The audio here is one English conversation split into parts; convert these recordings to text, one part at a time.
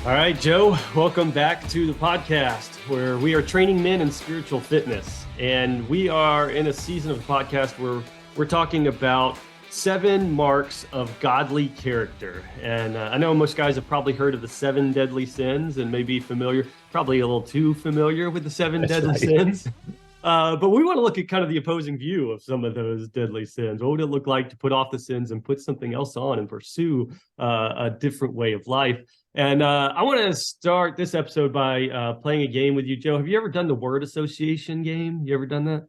All right, Joe, welcome back to the podcast where we are training men in spiritual fitness. And we are in a season of the podcast where we're talking about 7 marks of godly character. And I know most guys have probably heard of the 7 deadly sins and may be familiar, probably a little too familiar with the 7 deadly sins. But we want to look at kind of the opposing view of some of those deadly sins. What would it look like to put off the sins and put something else on and pursue a different way of life? And I want to start this episode by playing a game with you, Joe. Have you ever done the word association game? You ever done that?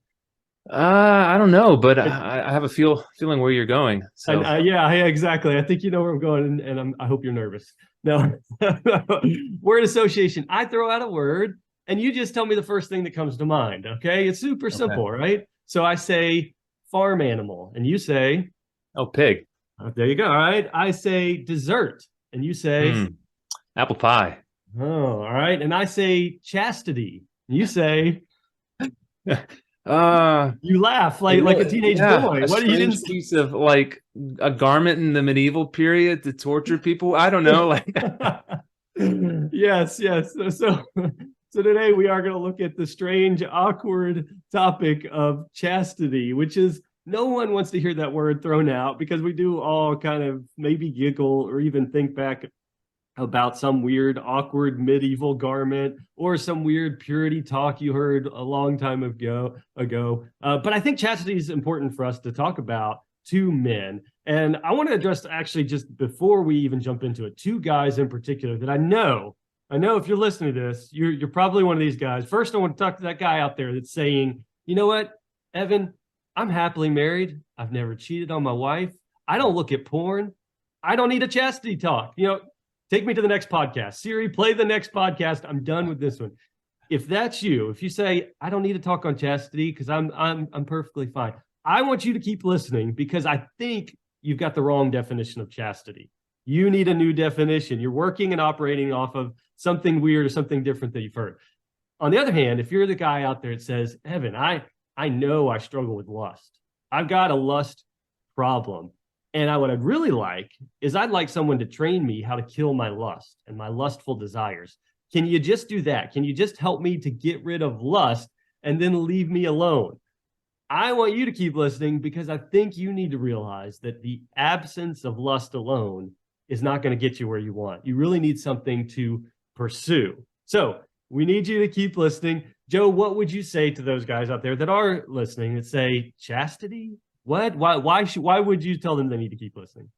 I don't know, but I have a feeling where you're going. So Yeah, exactly. I think you know where I'm going, and I hope you're nervous. No, word association. I throw out a word, and you just tell me the first thing that comes to mind. Okay, it's super simple, right? So I say farm animal, and you say, oh, pig. There you go. All right. I say dessert, and you say apple pie. Oh, all right. And I say chastity. You say you laugh like a teenage boy. A strange piece of like a garment in the medieval period to torture people. I don't know. Like yes. So today we are going to look at the strange, awkward topic of chastity, which is no one wants to hear that word thrown out because we do all kind of maybe giggle or even think back about some weird, awkward medieval garment or some weird purity talk you heard a long time ago. But I think chastity is important for us to talk about to men. And I want to address actually just before we even jump into it, 2 guys in particular that I know if you're listening to this, you're probably one of these guys. First, I want to talk to that guy out there that's saying, you know what, Evan, I'm happily married. I've never cheated on my wife. I don't look at porn. I don't need a chastity talk. Take me to the next podcast. Siri, play the next podcast. I'm done with this one. If that's you, if you say, I don't need to talk on chastity because I'm perfectly fine, I want you to keep listening because I think you've got the wrong definition of chastity. You need a new definition. You're working and operating off of something weird or something different that you've heard. On the other hand, if you're the guy out there that says, Evan, I know I struggle with lust. I've got a lust problem. And what I'd really like is I'd like someone to train me how to kill my lust and my lustful desires. Can you just do that? Can you just help me to get rid of lust and then leave me alone? I want you to keep listening because I think you need to realize that the absence of lust alone is not going to get you where you want. You really need something to pursue. So we need you to keep listening. Joe, what would you say to those guys out there that are listening that say chastity? What? Why would you tell them they need to keep listening?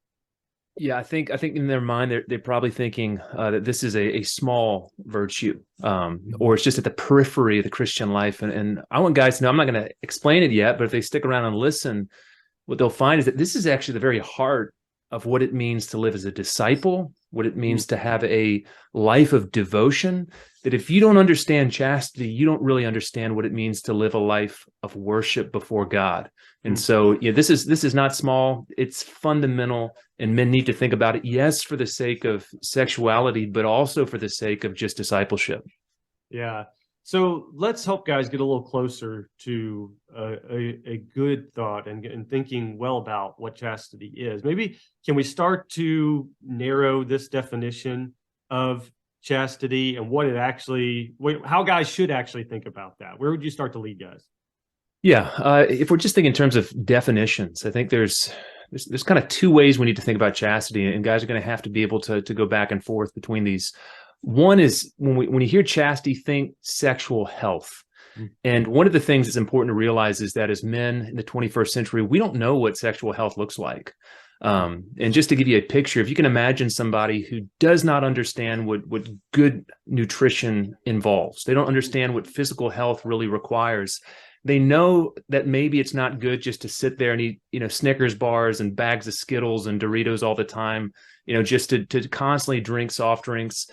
Yeah, I think in their mind they're probably thinking that this is a small virtue, or it's just at the periphery of the Christian life. And I want guys to know I'm not going to explain it yet, but if they stick around and listen, what they'll find is that this is actually the very heart of what it means to live as a disciple, what it means to have a life of devotion. That if you don't understand chastity, you don't really understand what it means to live a life of worship before God. And so this is not small, it's fundamental, and men need to think about it, yes, for the sake of sexuality, but also for the sake of just discipleship. Yeah. So let's help guys get a little closer to a good thought and thinking well about what chastity is. Maybe can we start to narrow this definition of chastity and what it actually, how guys should actually think about that? Where would you start to lead guys? Yeah, if we're just thinking in terms of definitions, I think there's kind of 2 ways we need to think about chastity, and guys are going to have to be able to go back and forth between these. One is when you hear chastity, think sexual health. And one of the things that's important to realize is that as men in the 21st century, we don't know what sexual health looks like. And just to give you a picture, if you can imagine somebody who does not understand what good nutrition involves, they don't understand what physical health really requires. They know that maybe it's not good just to sit there and eat, Snickers bars and bags of Skittles and Doritos all the time, just to constantly drink soft drinks.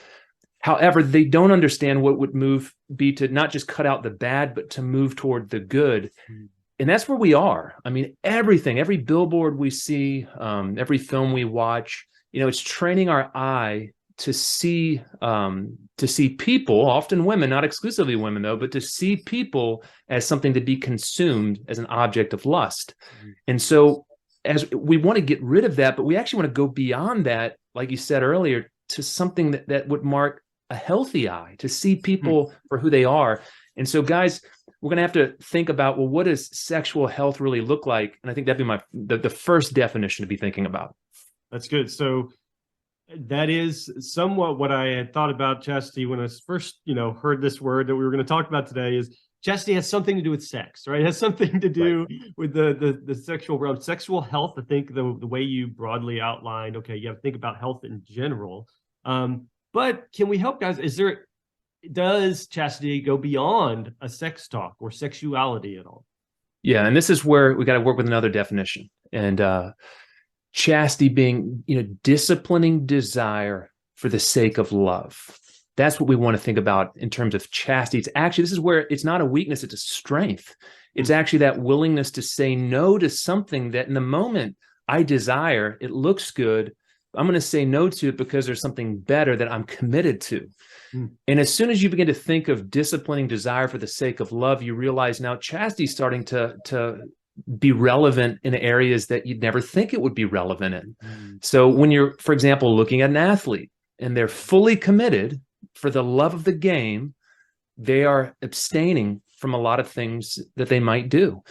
However, they don't understand what would be to not just cut out the bad, but to move toward the good. And that's where we are. I mean, every billboard we see, every film we watch, it's training our eye to see people, often women, not exclusively women though, but to see people as something to be consumed as an object of lust. And so as we want to get rid of that, but we actually want to go beyond that, like you said earlier, to something that would mark a healthy eye, to see people for who they are. And so, guys, we're going to have to think about, well, what does sexual health really look like? And I think that'd be the first definition to be thinking about. That's good. So that is somewhat what I had thought about chastity when I first, heard this word that we were going to talk about today. Is chastity has something to do with sex, right? It has something to do with the sexual realm, sexual health. I think the way you broadly outlined, okay, you have to think about health in general. But can we help, guys? Does chastity go beyond a sex talk or sexuality at all? Yeah, and this is where we got to work with another definition. And chastity being, disciplining desire for the sake of love. That's what we want to think about in terms of chastity. It's actually, this is where it's not a weakness, it's a strength. It's actually that willingness to say no to something that in the moment I desire, it looks good. I'm going to say no to it because there's something better that I'm committed to. And as soon as you begin to think of disciplining desire for the sake of love, you realize now chastity is starting to be relevant in areas that you'd never think it would be relevant in. So when you're, for example, looking at an athlete and they're fully committed for the love of the game, they are abstaining from a lot of things that they might do.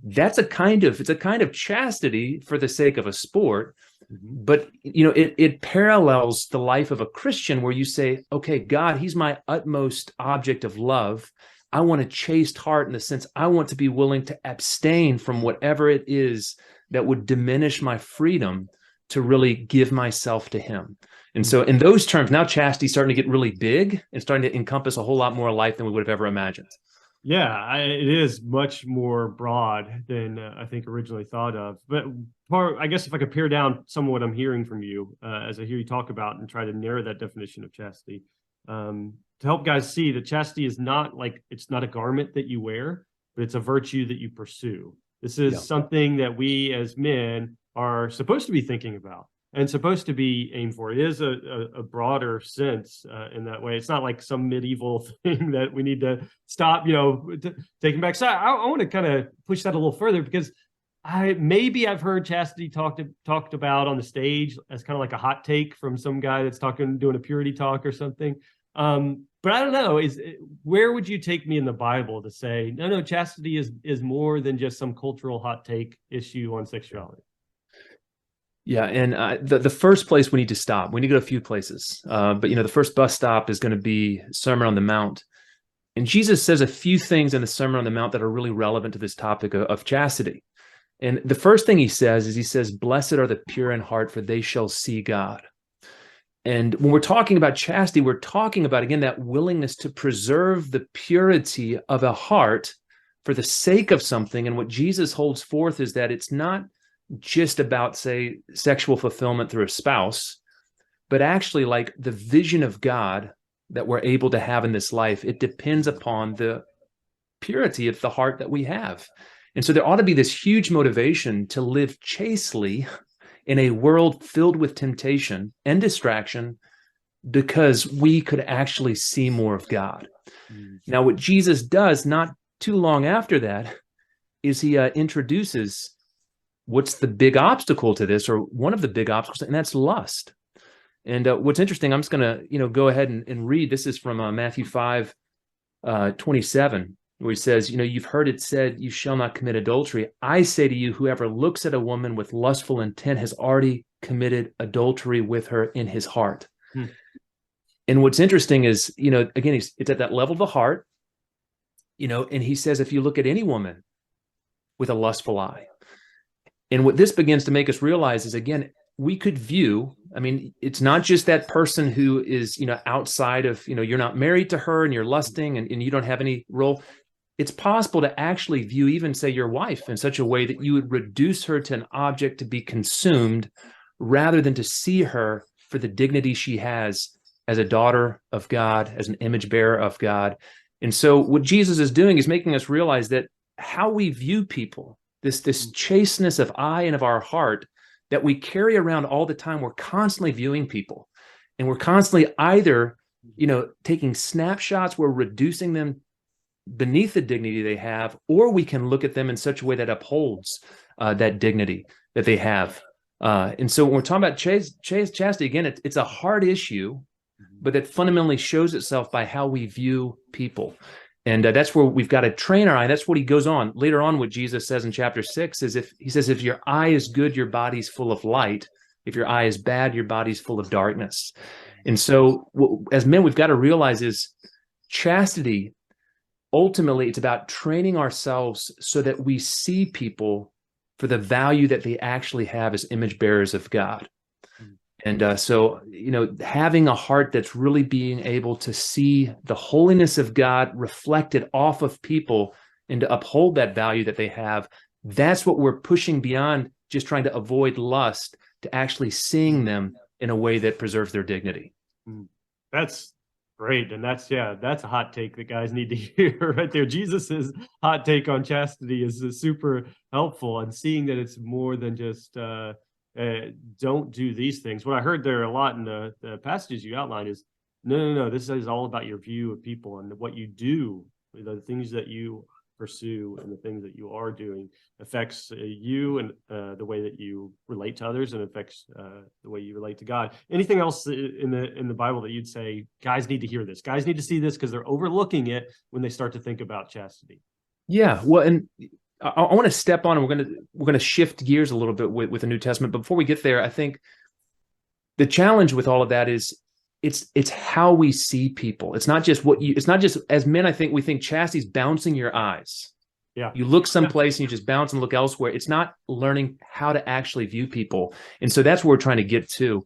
It's a kind of chastity for the sake of a sport, but it parallels the life of a Christian where you say, okay, God, he's my utmost object of love. I want a chaste heart in the sense I want to be willing to abstain from whatever it is that would diminish my freedom to really give myself to him. And so in those terms, now chastity is starting to get really big and starting to encompass a whole lot more life than we would have ever imagined. Yeah, it is much more broad than I think originally thought of. But I guess if I could pare down some of what I'm hearing from you as I hear you talk about and try to narrow that definition of chastity, to help guys see that chastity is not it's not a garment that you wear, but it's a virtue that you pursue. This is something that we as men are supposed to be thinking about and supposed to be aimed for. It is a broader sense in that way. It's not like some medieval thing that we need to stop, taking back. So I want to kind of push that a little further because I've heard chastity talked about on the stage as kind of like a hot take from some guy that's doing a purity talk or something. But I don't know, where would you take me in the Bible to say, no, chastity is more than just some cultural hot take issue on sexuality? Yeah, and the first place we need to stop, we need to go to a few places, but the first bus stop is going to be Sermon on the Mount. And Jesus says a few things in the Sermon on the Mount that are really relevant to this topic of chastity. And the first thing he says, blessed are the pure in heart, for they shall see God. And when we're talking about chastity, we're talking about, again, that willingness to preserve the purity of a heart for the sake of something. And what Jesus holds forth is that it's not just about, say, sexual fulfillment through a spouse, but actually like the vision of God that we're able to have in this life, it depends upon the purity of the heart that we have. And so there ought to be this huge motivation to live chastely in a world filled with temptation and distraction because we could actually see more of God. Now, what Jesus does not too long after that is he introduces what's the big obstacle to this, or one of the big obstacles, and that's lust. And what's interesting, I'm just going to go ahead and read. This is from Matthew 5:27, where he says, you've heard it said, you shall not commit adultery. I say to you, whoever looks at a woman with lustful intent has already committed adultery with her in his heart. And what's interesting is, again, it's at that level of the heart, and he says, if you look at any woman with a lustful eye, and what this begins to make us realize is, again, we could view, it's not just that person who is, outside of, you're not married to her and you're lusting and you don't have any role. It's possible to actually view even, say, your wife in such a way that you would reduce her to an object to be consumed rather than to see her for the dignity she has as a daughter of God, as an image bearer of God. And so what Jesus is doing is making us realize that how we view people, this chasteness of eye and of our heart that we carry around all the time, we're constantly viewing people. And we're constantly either, taking snapshots, we're reducing them beneath the dignity they have, or we can look at them in such a way that upholds that dignity that they have And so when we're talking about chastity, again, it's a hard issue, but that fundamentally shows itself by how we view people. And that's where we've got to train our eye. That's what he goes on later on. What Jesus says in chapter 6 is if your eye is good, your body's full of light. If your eye is bad, your body's full of darkness. And so as men, we've got to realize is chastity, ultimately, it's about training ourselves so that we see people for the value that they actually have as image bearers of God. And so, having a heart that's really being able to see the holiness of God reflected off of people and to uphold that value that they have, that's what we're pushing beyond just trying to avoid lust to actually seeing them in a way that preserves their dignity. That's great. And that's a hot take that guys need to hear right there. Jesus's hot take on chastity is super helpful, and seeing that it's more than just don't do these things. What I heard there a lot in the passages you outlined is no, this is all about your view of people and what you do, the things that you pursue and the things that you are doing affects you and the way that you relate to others, and affects the way you relate to God. Anything else in the Bible that you'd say guys need to hear this, guys need to see this, because they're overlooking it when they start to think about chastity? Yeah, well, and I want to step on, and we're going to shift gears a little bit with the New Testament. But before we get there, I think the challenge with all of that is it's how we see people. It's not just as men, I think we think chastity's bouncing your eyes. Yeah. You look someplace and you just bounce and look elsewhere. It's not learning how to actually view people. And so that's what we're trying to get to.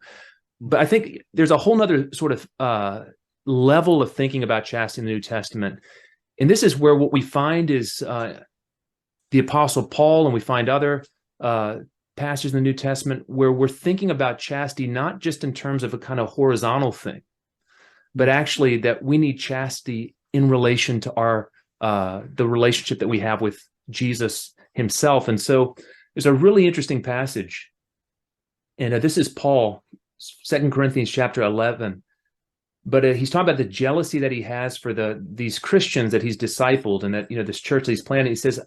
But I think there's a whole nother sort of level of thinking about chastity in the New Testament. And this is where what we find is the Apostle Paul, and we find other passages in the New Testament where we're thinking about chastity not just in terms of a kind of horizontal thing, but actually that we need chastity in relation to our the relationship that we have with Jesus himself. And so there's a really interesting passage, and this is Paul, 2 Corinthians chapter 11. But he's talking about the jealousy that he has for these Christians that he's discipled, and that this church that he's planted. He says,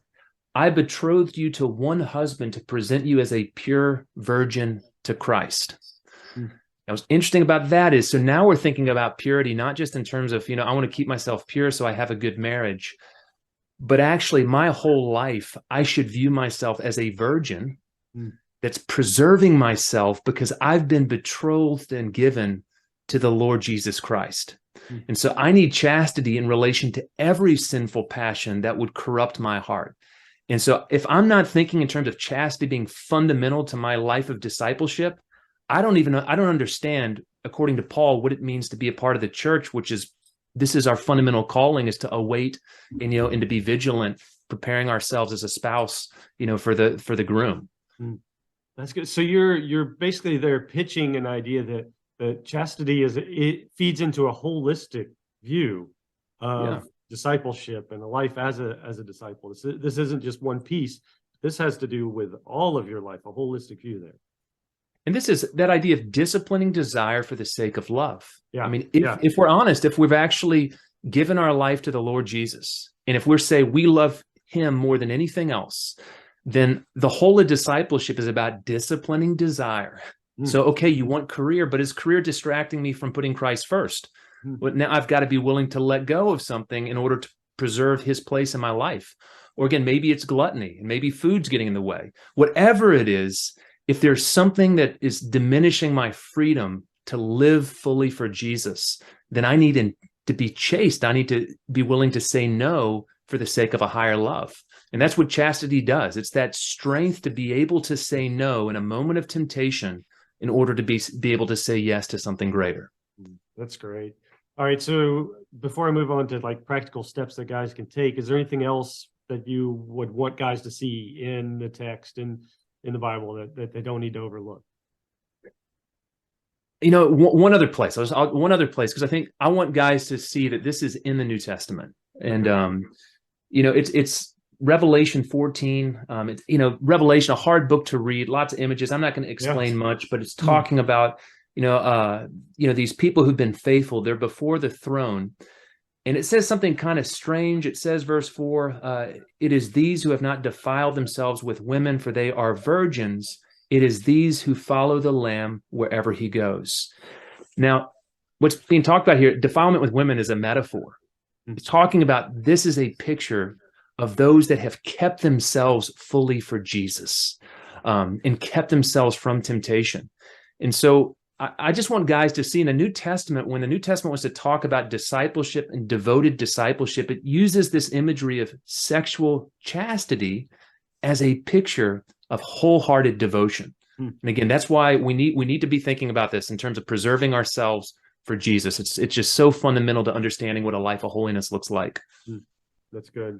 I betrothed you to one husband to present you as a pure virgin to Christ. Now, what's interesting about that is, so now we're thinking about purity, not just in terms of, I want to keep myself pure so I have a good marriage, but actually my whole life, I should view myself as a virgin that's preserving myself because I've been betrothed and given to the Lord Jesus Christ. And so I need chastity in relation to every sinful passion that would corrupt my heart. And so if I'm not thinking in terms of chastity being fundamental to my life of discipleship, I don't understand, according to Paul, what it means to be a part of the church, this is our fundamental calling, is to await and to be vigilant, preparing ourselves as a spouse, for the groom. That's good. So you're basically there pitching an idea that chastity it feeds into a holistic view of discipleship and a life as a disciple. This isn't just one piece. This has to do with all of your life, a holistic view there. And this is that idea of disciplining desire for the sake of love. Yeah. I mean, if we're honest, if we've actually given our life to the Lord Jesus, and if we're saying we love him more than anything else, then the whole of discipleship is about disciplining desire. So, okay, you want career, but is career distracting me from putting Christ first? But now I've got to be willing to let go of something in order to preserve his place in my life. Or again, maybe it's gluttony, and maybe food's getting in the way. Whatever it is, if there's something that is diminishing my freedom to live fully for Jesus, then I need to be chaste. I need to be willing to say no for the sake of a higher love. And that's what chastity does. It's that strength to be able to say no in a moment of temptation in order to be able to say yes to something greater. That's great. All right. So before I move on to practical steps that guys can take, is there anything else that you would want guys to see in the text and in the Bible that they don't need to overlook? One other place, because I think I want guys to see that this is in the New Testament. And, it's Revelation 14. Revelation, a hard book to read, lots of images. I'm not going to explain much, but it's talking about these people who've been faithful. They're before the throne, and it says something kind of strange. It says, verse 4, it is these who have not defiled themselves with women, for they are virgins, It is these who follow the Lamb wherever he goes. Now, what's being talked about here, defilement with women, is a metaphor. It's talking about this is a picture of those that have kept themselves fully for Jesus, and kept themselves from temptation. And so I just want guys to see in the New Testament, when the New Testament wants to talk about discipleship and devoted discipleship, it uses this imagery of sexual chastity as a picture of wholehearted devotion. And again, that's why we need to be thinking about this in terms of preserving ourselves for Jesus. It's just so fundamental to understanding what a life of holiness looks like. That's good.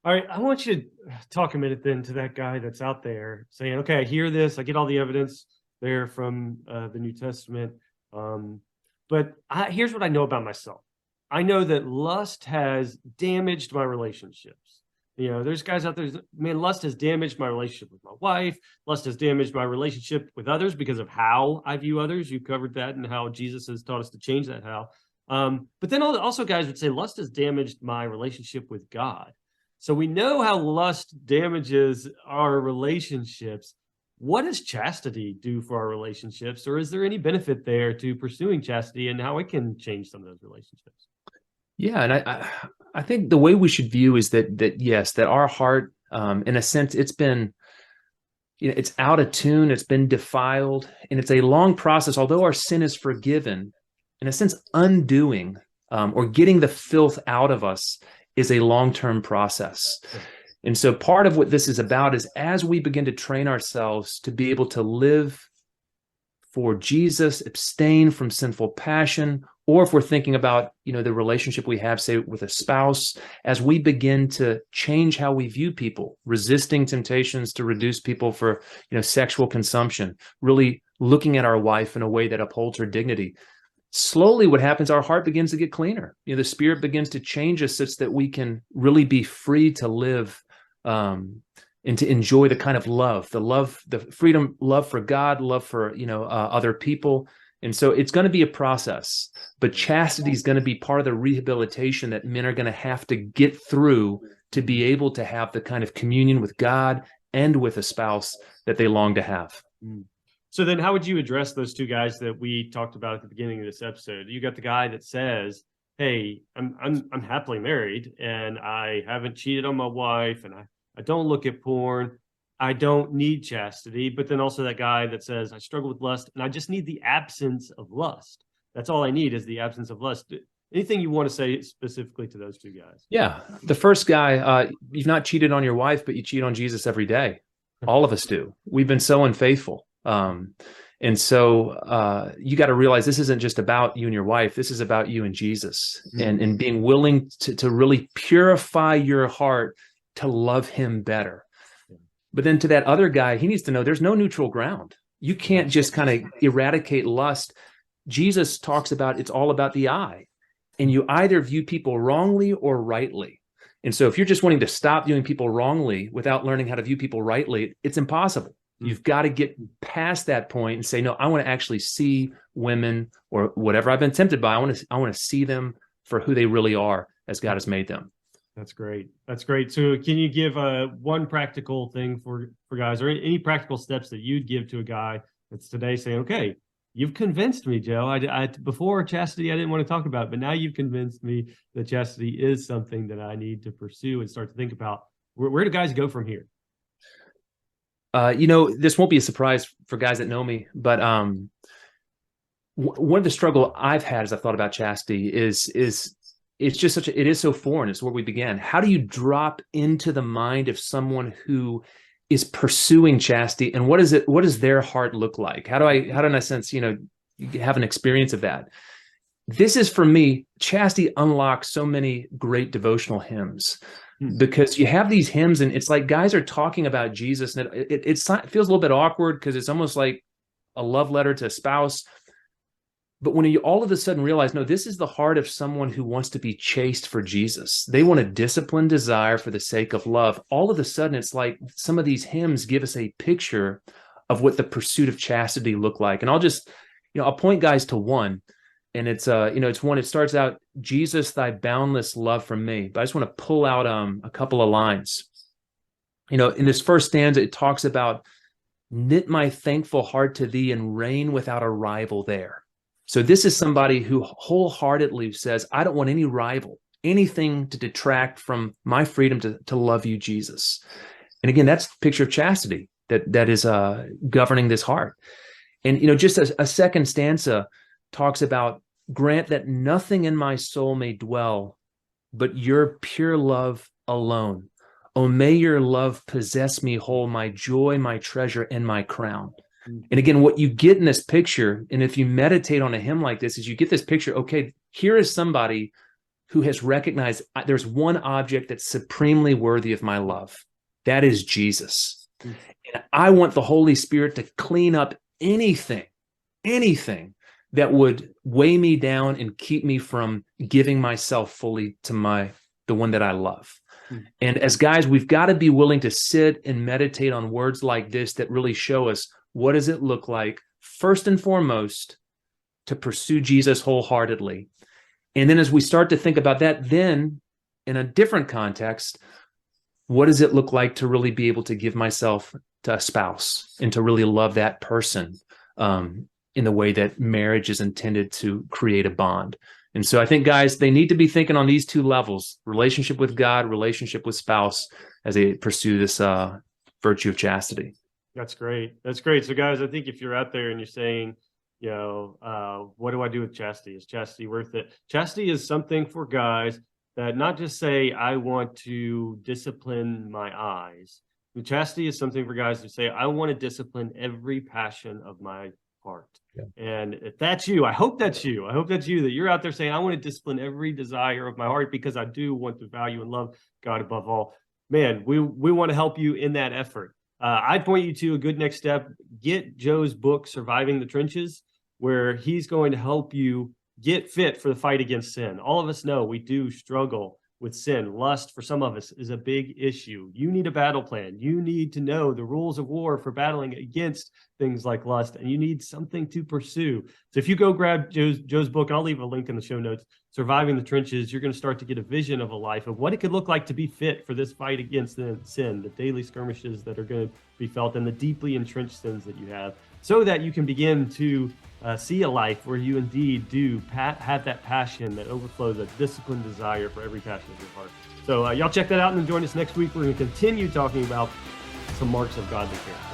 All right, I want you to talk a minute then to that guy that's out there saying, okay, I hear this, I get all the evidence there from the New Testament, but here's what I know about myself. I know that lust has damaged my relationships. You know, there's guys out there, man, lust has damaged my relationship with my wife. Lust has damaged my relationship with others because of how I view others. You covered that and how Jesus has taught us to change that how. But then also guys would say lust has damaged my relationship with God. So we know how lust damages our relationships. What does chastity do for our relationships? Or is there any benefit there to pursuing chastity and how it can change some of those relationships? Yeah, and I think the way we should view is that yes, that our heart, in a sense, it's been, it's out of tune, it's been defiled, and it's a long process. Although our sin is forgiven, in a sense, undoing or getting the filth out of us is a long-term process. And so part of what this is about is as we begin to train ourselves to be able to live for Jesus, abstain from sinful passion, or if we're thinking about, the relationship we have, say, with a spouse, as we begin to change how we view people, resisting temptations to reduce people for, sexual consumption, really looking at our wife in a way that upholds her dignity. Slowly what happens, our heart begins to get cleaner. The Spirit begins to change us such that we can really be free to live and to enjoy the kind of love, the freedom, love for God, love for, other people. And so it's going to be a process, but chastity is going to be part of the rehabilitation that men are going to have to get through to be able to have the kind of communion with God and with a spouse that they long to have. So then how would you address those two guys that we talked about at the beginning of this episode? You got the guy that says, hey, I'm happily married and I haven't cheated on my wife and I don't look at porn. I don't need chastity. But then also that guy that says, I struggle with lust and I just need the absence of lust. That's all I need is the absence of lust. Anything you want to say specifically to those two guys? Yeah. The first guy, you've not cheated on your wife, but you cheat on Jesus every day. All of us do. We've been so unfaithful. And so you got to realize this isn't just about you and your wife. This is about you and Jesus, and being willing to really purify your heart to love him better. But then to that other guy, he needs to know there's no neutral ground. You can't just kind of eradicate lust. Jesus talks about it's all about the eye, and you either view people wrongly or rightly. And so if you're just wanting to stop viewing people wrongly without learning how to view people rightly, it's impossible. You've got to get past that point and say, no, I want to actually see women or whatever I've been tempted by. I want to see them for who they really are as God has made them. That's great. That's great. So can you give one practical thing for guys, or any practical steps that you'd give to a guy that's today saying, okay, you've convinced me, Joe. I before chastity, I didn't want to talk about it, but now you've convinced me that chastity is something that I need to pursue and start to think about. Where do guys go from here? This won't be a surprise for guys that know me, but one of the struggle I've had as I've thought about chastity is it's just it is so foreign. It's where we began. How do you drop into the mind of someone who is pursuing chastity, and what does their heart look like? How do in a sense, have an experience of that? This is, for me, chastity unlocks so many great devotional hymns. Because you have these hymns and it's like guys are talking about Jesus, and it feels a little bit awkward because it's almost like a love letter to a spouse. But when you all of a sudden realize, no, this is the heart of someone who wants to be chaste for Jesus. They want a disciplined desire for the sake of love. All of a sudden, it's like some of these hymns give us a picture of what the pursuit of chastity look like. And I'll just, I'll point guys to one. And it's one, it starts out, Jesus, thy boundless love for me. But I just want to pull out a couple of lines. In this first stanza, it talks about knit my thankful heart to thee and reign without a rival there. So this is somebody who wholeheartedly says, I don't want any rival, anything to detract from my freedom to love you, Jesus. And again, that's the picture of chastity that is governing this heart. And, just a second stanza talks about, grant that nothing in my soul may dwell, but your pure love alone. Oh, may your love possess me whole, my joy, my treasure, and my crown. And again, what you get in this picture, and if you meditate on a hymn like this, is you get this picture, okay, here is somebody who has recognized there's one object that's supremely worthy of my love. That is Jesus. And I want the Holy Spirit to clean up anything that would weigh me down and keep me from giving myself fully to the one that I love. And as guys, we've got to be willing to sit and meditate on words like this that really show us, what does it look like, first and foremost, to pursue Jesus wholeheartedly. And then as we start to think about that, then in a different context, what does it look like to really be able to give myself to a spouse and to really love that person in the way that marriage is intended to create a bond? And so I think, guys, they need to be thinking on these two levels, relationship with God, relationship with spouse, as they pursue this virtue of chastity. That's great. That's great. So, guys, I think if you're out there and you're saying, what do I do with chastity? Is chastity worth it? Chastity is something for guys that not just say, I want to discipline my eyes. The chastity is something for guys who say, I want to discipline every passion of my heart. Yeah. And if that's you, I hope that's you. I hope that's you, that you're out there saying, I want to discipline every desire of my heart because I do want to value and love God above all. Man, we want to help you in that effort. I'd point you to a good next step. Get Joe's book, Surviving the Trenches, where he's going to help you get fit for the fight against sin. All of us know we do struggle with sin. Lust, for some of us, is a big issue. You need a battle plan. You need to know the rules of war for battling against things like lust, and you need something to pursue. So if you go grab Joe's book, and I'll leave a link in the show notes, Surviving the Trenches, you're going to start to get a vision of a life of what it could look like to be fit for this fight against the sin, the daily skirmishes that are going to be felt, and the deeply entrenched sins that you have, so that you can begin to see a life where you indeed do have that passion that overflows, that disciplined desire for every passion of your heart. So y'all check that out and then join us next week. We're going to continue talking about some marks of godly character.